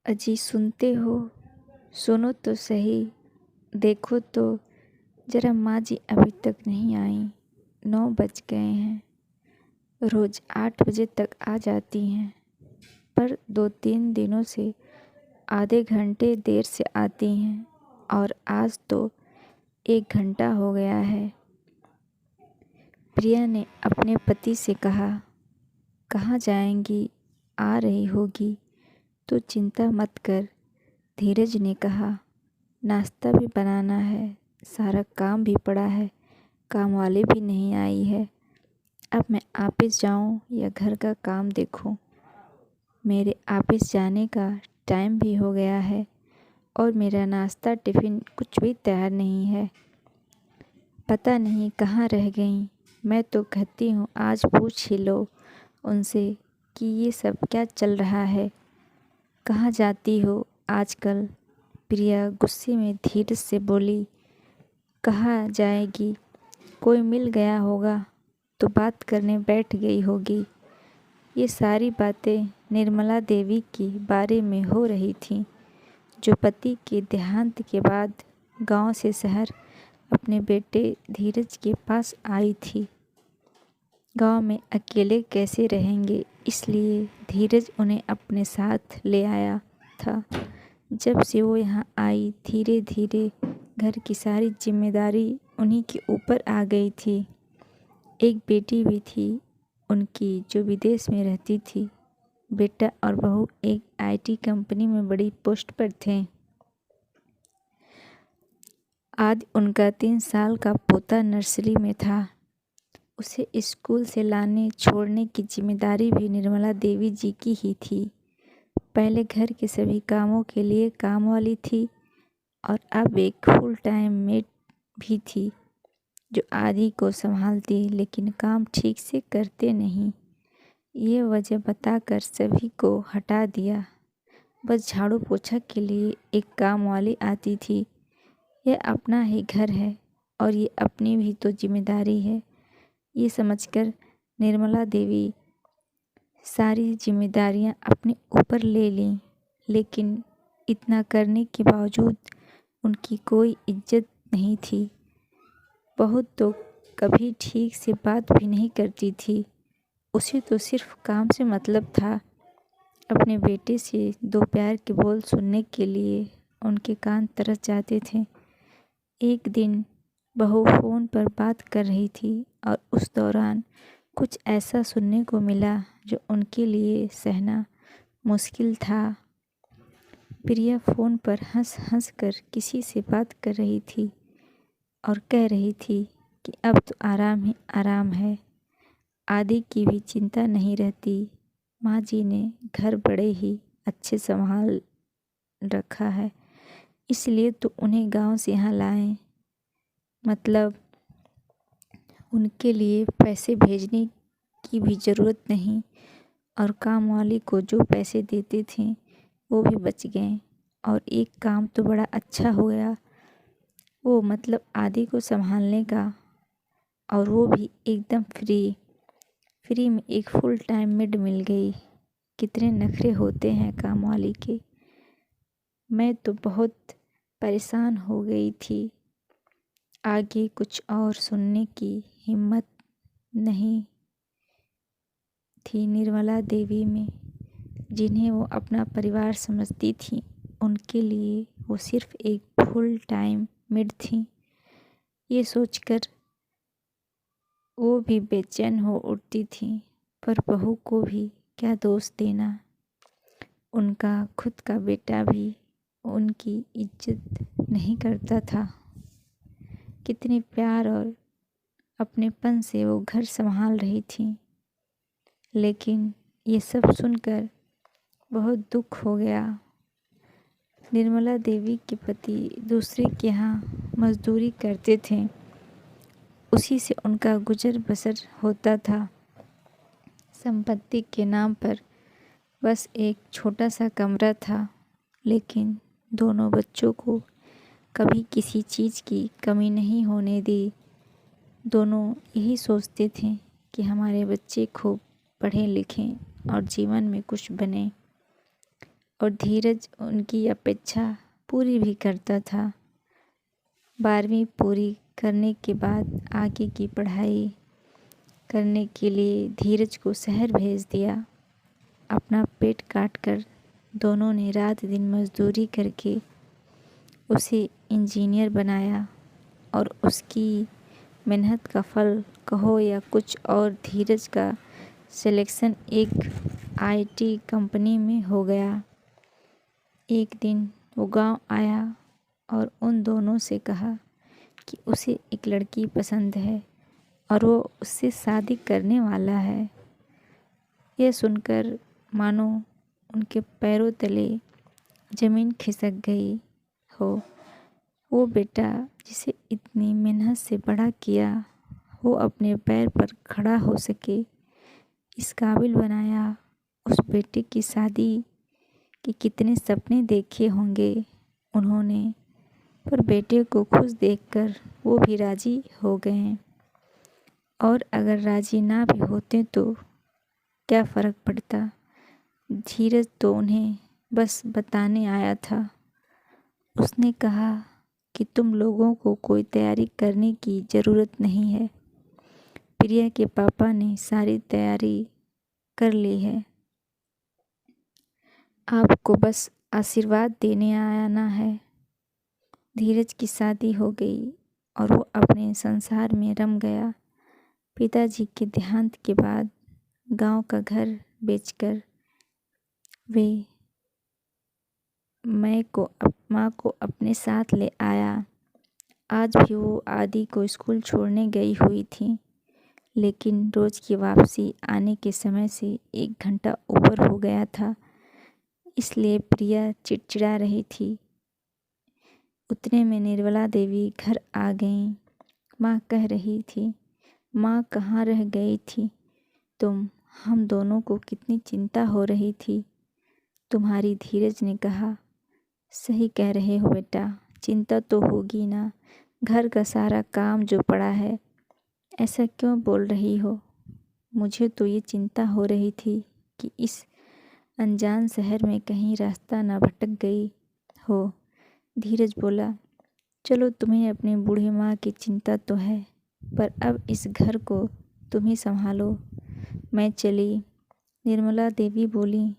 अजी सुनते हो? सुनो तो सही। देखो तो जरा, माँ जी अभी तक नहीं आई। 9 बज गए हैं। रोज़ 8 बजे तक आ जाती हैं, पर 2-3 दिनों से आधे घंटे देर से आती हैं, और आज तो 1 घंटा हो गया है। प्रिया ने अपने पति से कहा, कहाँ जाएंगी? आ रही होगी तो चिंता मत कर। धीरज ने कहा, नाश्ता भी बनाना है, सारा काम भी पड़ा है, काम वाली भी नहीं आई है। अब मैं ऑफिस जाऊं या घर का काम देखूं? मेरे ऑफिस जाने का टाइम भी हो गया है, और मेरा नाश्ता टिफ़िन कुछ भी तैयार नहीं है। पता नहीं कहाँ रह गईं। मैं तो कहती हूँ आज पूछ ही लो उनसे कि ये सब क्या चल रहा है। कहाँ जाती हो आजकल? प्रिया गुस्से में धीरज से बोली, कहाँ जाएगी? कोई मिल गया होगा तो बात करने बैठ गई होगी। ये सारी बातें निर्मला देवी के बारे में हो रही थीं, जो पति के देहांत के बाद गांव से शहर अपने बेटे धीरज के पास आई थी। गांव में अकेले कैसे रहेंगे, इसलिए धीरज उन्हें अपने साथ ले आया था। जब से वो यहाँ आई, धीरे धीरे घर की सारी जिम्मेदारी उन्हीं के ऊपर आ गई थी। एक बेटी भी थी उनकी, जो विदेश में रहती थी। बेटा और बहू एक आईटी कंपनी में बड़ी पोस्ट पर थे। आज उनका 3 साल का पोता नर्सरी में था। उसे स्कूल से लाने छोड़ने की जिम्मेदारी भी निर्मला देवी जी की ही थी। पहले घर के सभी कामों के लिए काम वाली थी, और अब एक फुल टाइम मेड भी थी, जो आदि को संभालती लेकिन काम ठीक से करते नहीं। ये वजह बताकर सभी को हटा दिया। बस झाड़ू पोछा के लिए एक काम वाली आती थी। यह अपना ही घर है और ये अपनी भी तो जिम्मेदारी है। ये समझकर निर्मला देवी सारी जिम्मेदारियां अपने ऊपर ले लीं, लेकिन इतना करने के बावजूद उनकी कोई इज्जत नहीं थी। बहू तो कभी ठीक से बात भी नहीं करती थी। उसे तो सिर्फ काम से मतलब था। अपने बेटे से 2 प्यार के बोल सुनने के लिए उनके कान तरस जाते थे। एक दिन बहू फ़ोन पर बात कर रही थी, और उस दौरान कुछ ऐसा सुनने को मिला जो उनके लिए सहना मुश्किल था। प्रिया फ़ोन पर हंस हंस कर किसी से बात कर रही थी और कह रही थी कि अब तो आराम ही आराम है। आदि की भी चिंता नहीं रहती। माँ जी ने घर बड़े ही अच्छे संभाल रखा है, इसलिए तो उन्हें गांव से यहाँ लाए। मतलब उनके लिए पैसे भेजने की भी ज़रूरत नहीं, और काम वाली को जो पैसे देते थे वो भी बच गए। और एक काम तो बड़ा अच्छा हो गया, वो मतलब आदि को संभालने का, और वो भी एकदम फ्री में एक फुल टाइम मेड मिल गई। कितने नखरे होते हैं काम वाली के। मैं तो बहुत परेशान हो गई थी। आगे कुछ और सुनने की हिम्मत नहीं थी निर्मला देवी में। जिन्हें वो अपना परिवार समझती थी, उनके लिए वो सिर्फ एक फुल टाइम मेड थी। ये सोचकर वो भी बेचैन हो उठती थी, पर बहू को भी क्या दोष देना। उनका खुद का बेटा भी उनकी इज्जत नहीं करता था। कितने प्यार और अपनेपन से वो घर संभाल रही थी, लेकिन ये सब सुनकर बहुत दुख हो गया। निर्मला देवी के पति दूसरे के यहाँ मजदूरी करते थे, उसी से उनका गुजर बसर होता था। संपत्ति के नाम पर बस एक छोटा सा कमरा था, लेकिन दोनों बच्चों को कभी किसी चीज़ की कमी नहीं होने दी। दोनों यही सोचते थे कि हमारे बच्चे खूब पढ़ें लिखें और जीवन में कुछ बने। और धीरज उनकी अपेक्षा पूरी भी करता था। 12वीं पूरी करने के बाद आगे की पढ़ाई करने के लिए धीरज को शहर भेज दिया। अपना पेट काट कर दोनों ने रात दिन मजदूरी करके उसे इंजीनियर बनाया और उसकी मेहनत का फल कहो या कुछ और, धीरज का सिलेक्शन एक आईटी कंपनी में हो गया। एक दिन वो गांव आया और उन दोनों से कहा कि उसे एक लड़की पसंद है और वो उससे शादी करने वाला है। यह सुनकर मानो उनके पैरों तले ज़मीन खिसक गई हो। वो बेटा जिसे इतनी मेहनत से बड़ा किया, वो अपने पैर पर खड़ा हो सके, इस काबिल बनाया। उस बेटे की शादी के कितने सपने देखे होंगे उन्होंने, पर बेटे को खुश देखकर वो भी राज़ी हो गए। और अगर राज़ी ना भी होते तो क्या फ़र्क पड़ता। धीरज तो उन्हें बस बताने आया था। उसने कहा कि तुम लोगों को कोई तैयारी करने की ज़रूरत नहीं है। प्रिया के पापा ने सारी तैयारी कर ली है, आपको बस आशीर्वाद देने आना है। धीरज की शादी हो गई और वो अपने संसार में रम गया। पिताजी के देहांत के बाद गांव का घर बेचकर वे माँ को अपने साथ ले आया। आज भी वो आदि को स्कूल छोड़ने गई हुई थी, लेकिन रोज़ की वापसी आने के समय से 1 घंटा ऊपर हो गया था, इसलिए प्रिया चिड़चिड़ा रही थी। उतने में निर्मला देवी घर आ गईं। माँ कह रही थी, माँ कहाँ रह गई थी तुम? हम दोनों को कितनी चिंता हो रही थी। तुम्हारी धीरज ने कहा, सही कह रहे हो बेटा, चिंता तो होगी ना, घर का सारा काम जो पड़ा है। ऐसा क्यों बोल रही हो? मुझे तो ये चिंता हो रही थी कि इस अनजान शहर में कहीं रास्ता ना भटक गई हो। धीरज बोला, चलो तुम्हें अपनी बूढ़ी माँ की चिंता तो है, पर अब इस घर को तुम ही संभालो। मैं चली। निर्मला देवी बोली,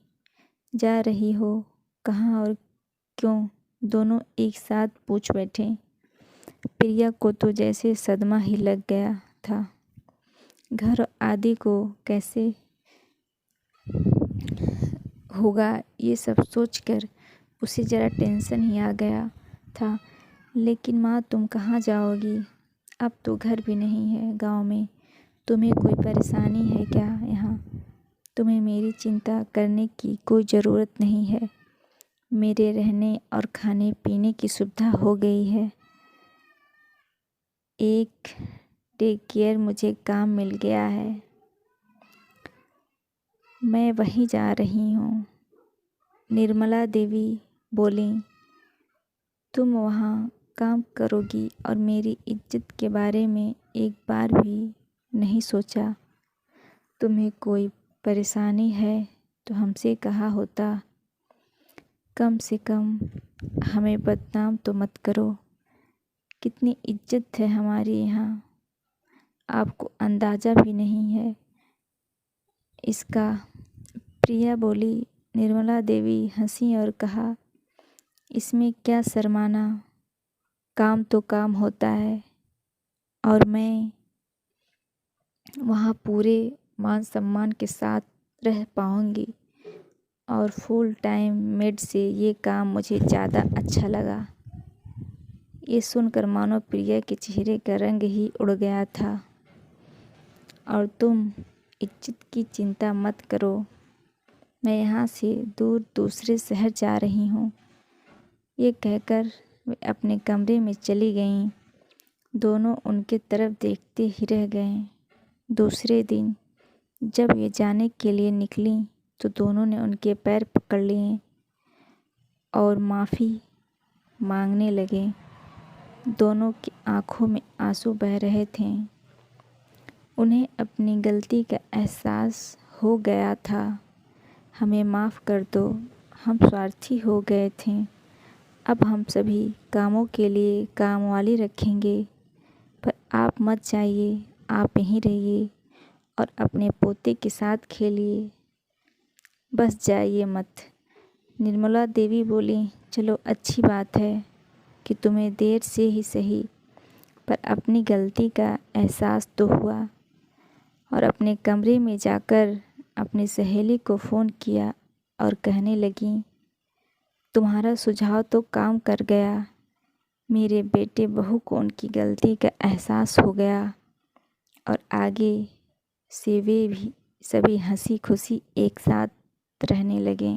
जा रही हो? कहाँ और क्यों? दोनों एक साथ पूछ बैठे। प्रिया को तो जैसे सदमा ही लग गया था। घर आदि को कैसे होगा ये सब सोचकर उसे ज़रा टेंशन ही आ गया था। लेकिन माँ तुम कहाँ जाओगी? अब तो घर भी नहीं है गांव में। तुम्हें कोई परेशानी है क्या यहाँ? तुम्हें मेरी चिंता करने की कोई ज़रूरत नहीं है। मेरे रहने और खाने पीने की सुविधा हो गई है। एक डे केयर मुझे काम मिल गया है, मैं वहीं जा रही हूँ। निर्मला देवी बोली, तुम वहाँ काम करोगी और मेरी इज्जत के बारे में एक बार भी नहीं सोचा। तुम्हें कोई परेशानी है तो हमसे कहा होता। कम से कम हमें बदनाम तो मत करो। कितनी इज्जत है हमारी यहाँ, आपको अंदाज़ा भी नहीं है इसका। प्रिया बोली। निर्मला देवी हंसी और कहा, इसमें क्या शर्माना, काम तो काम होता है और मैं वहाँ पूरे मान सम्मान के साथ रह पाऊँगी और फुल टाइम मेड से ये काम मुझे ज़्यादा अच्छा लगा। ये सुनकर मानो प्रिया के चेहरे का रंग ही उड़ गया था। और तुम इज्जत की चिंता मत करो, मैं यहाँ से दूर दूसरे शहर जा रही हूँ। ये कहकर वे अपने कमरे में चली गईं। दोनों उनके तरफ देखते ही रह गए। दूसरे दिन जब ये जाने के लिए निकली तो दोनों ने उनके पैर पकड़ लिए और माफ़ी मांगने लगे। दोनों की आंखों में आंसू बह रहे थे। उन्हें अपनी गलती का एहसास हो गया था। हमें माफ़ कर दो, हम स्वार्थी हो गए थे। अब हम सभी कामों के लिए कामवाली रखेंगे। पर आप मत जाइए, आप यहीं रहिए और अपने पोते के साथ खेलिए, बस जाइए मत। निर्मला देवी बोली, चलो अच्छी बात है कि तुम्हें देर से ही सही पर अपनी गलती का एहसास तो हुआ। और अपने कमरे में जाकर अपनी सहेली को फ़ोन किया और कहने लगी, तुम्हारा सुझाव तो काम कर गया। मेरे बेटे बहू को उनकी गलती का एहसास हो गया और आगे से वे भी सभी हंसी खुशी एक साथ रहने लगे।